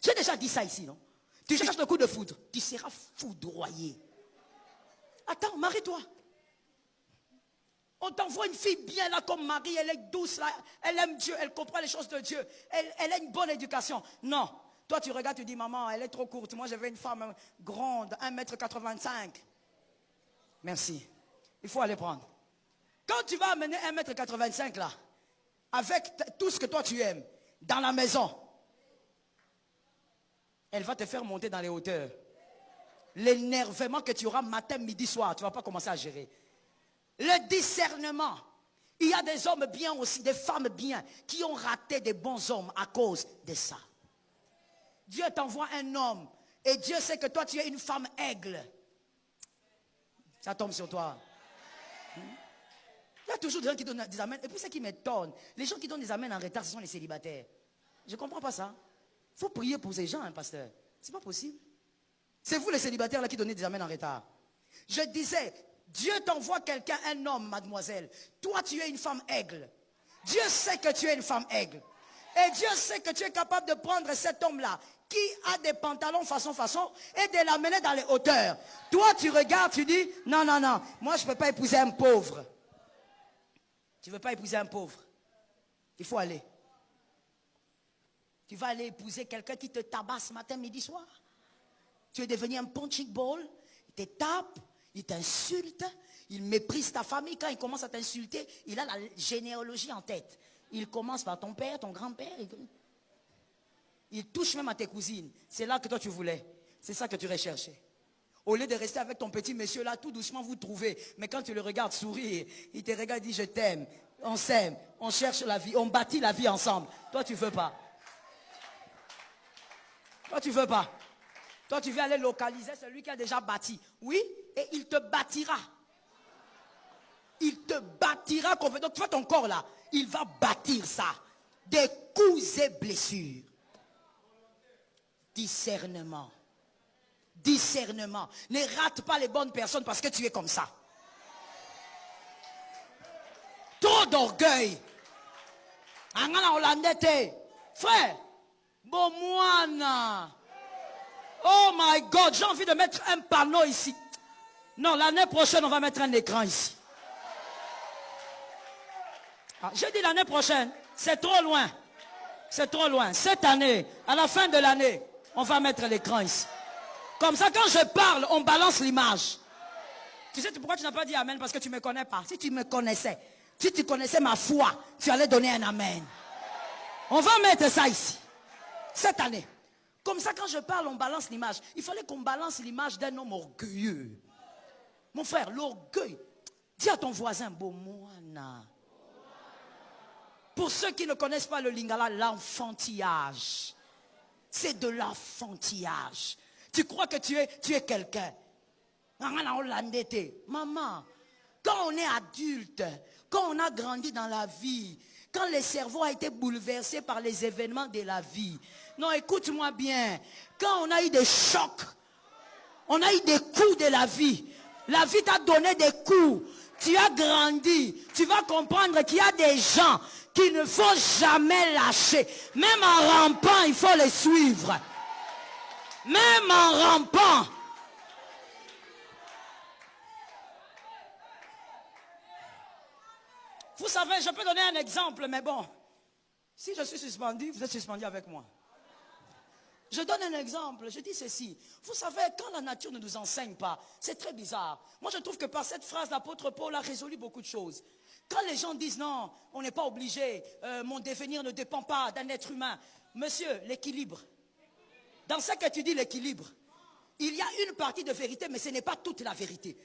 J'ai déjà dit ça ici, non? Tu cherches le coup de foudre, tu seras foudroyé. Attends, marie-toi. On t'envoie une fille bien là comme Marie, elle est douce là, elle aime Dieu, elle comprend les choses de Dieu, elle a une bonne éducation. Non, toi tu regardes, tu dis maman, elle est trop courte, moi je veux une femme grande, 1,85 m. Merci, il faut aller prendre. Quand tu vas amener 1,85 m là, avec tout ce que toi tu aimes, dans la maison, elle va te faire monter dans les hauteurs. L'énervement que tu auras matin, midi, soir, tu ne vas pas commencer à gérer. Le discernement. Il y a des hommes bien aussi, des femmes bien, qui ont raté des bons hommes à cause de ça. Dieu t'envoie un homme, et Dieu sait que toi tu es une femme aigle. Ça tombe sur toi. Il y a toujours des gens qui donnent des amens. Et puis ce qui m'étonne, les gens qui donnent des amens en retard, ce sont les célibataires. Je ne comprends pas ça. Il faut prier pour ces gens, hein, pasteur. C'est pas possible. C'est vous les célibataires là qui donnez des amens en retard. Je disais, Dieu t'envoie quelqu'un, un homme, mademoiselle. Toi, tu es une femme aigle. Dieu sait que tu es une femme aigle. Et Dieu sait que tu es capable de prendre cet homme-là, qui a des pantalons façon, et de l'amener dans les hauteurs. Toi, tu regardes, tu dis, non, non, non, moi, je ne peux pas épouser un pauvre. Tu ne veux pas épouser un pauvre. Il faut aller. Tu vas aller épouser quelqu'un qui te tabasse matin, midi, soir. Tu es devenu un punching ball, il te tape, il t'insulte, il méprise ta famille. Quand il commence à t'insulter, il a la généalogie en tête. Il commence par ton père, ton grand-père. Il touche même à tes cousines. C'est là que toi tu voulais. C'est ça que tu recherchais. Au lieu de rester avec ton petit monsieur là, tout doucement vous trouvez. Mais quand tu le regardes sourire, il te regarde et dit je t'aime. On s'aime, on cherche la vie, on bâtit la vie ensemble. Toi tu veux pas. Toi tu veux pas. Toi, tu veux aller localiser celui qui a déjà bâti. Oui, et il te bâtira. Il te bâtira complètement. Tu vois ton corps là, il va bâtir ça. Des coups et blessures. Discernement. Discernement. Ne rate pas les bonnes personnes parce que tu es comme ça. Trop d'orgueil. Frère, bon moine. Oh my God, j'ai envie de mettre un panneau ici. Non, l'année prochaine, on va mettre un écran ici. Ah, j'ai dit l'année prochaine, c'est trop loin. C'est trop loin. Cette année, à la fin de l'année, on va mettre l'écran ici. Comme ça, quand je parle, on balance l'image. Tu sais pourquoi tu n'as pas dit amen? Parce que tu ne me connais pas. Si tu me connaissais, si tu connaissais ma foi, tu allais donner un amen. On va mettre ça ici. Cette année. Comme ça, quand je parle, on balance l'image. Il fallait qu'on balance l'image d'un homme orgueilleux. Mon frère, l'orgueil. Dis à ton voisin, Bomoana. Pour ceux qui ne connaissent pas le lingala, l'enfantillage. C'est de l'enfantillage. Tu crois que tu es quelqu'un. Maman, quand on est adulte, quand on a grandi dans la vie, quand le cerveau a été bouleversé par les événements de la vie. Non, écoute-moi bien. Quand on a eu des chocs, on a eu des coups de la vie t'a donné des coups. Tu as grandi. Tu vas comprendre qu'il y a des gens qu'il ne faut jamais lâcher. Même en rampant, il faut les suivre. Même en rampant. Vous savez, je peux donner un exemple, mais bon. Si je suis suspendu, vous êtes suspendu avec moi. Je donne un exemple, je dis ceci. Vous savez, quand la nature ne nous enseigne pas, c'est très bizarre. Moi, je trouve que par cette phrase, l'apôtre Paul a résolu beaucoup de choses. Quand les gens disent non, on n'est pas obligé, mon devenir ne dépend pas d'un être humain. Monsieur, l'équilibre. Dans ce que tu dis, l'équilibre, il y a une partie de vérité, mais ce n'est pas toute la vérité.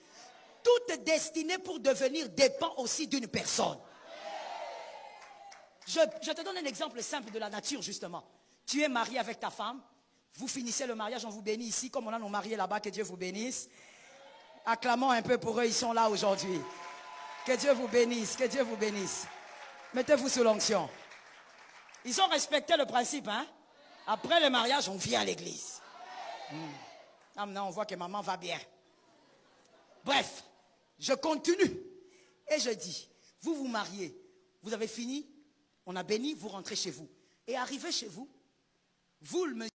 Toute destinée pour devenir dépend aussi d'une personne. Je te donne un exemple simple de la nature, justement. Tu es marié avec ta femme, vous finissez le mariage, on vous bénit ici, comme on a nos mariés là-bas, que Dieu vous bénisse. Acclamons un peu pour eux, ils sont là aujourd'hui. Que Dieu vous bénisse, que Dieu vous bénisse. Mettez-vous sous l'onction. Ils ont respecté le principe, hein? Après le mariage, on vient à l'église. Maintenant, on voit que maman va bien. Bref, je continue. Et je dis, vous vous mariez, vous avez fini, on a béni, vous rentrez chez vous. Et arrivé chez vous, vous, le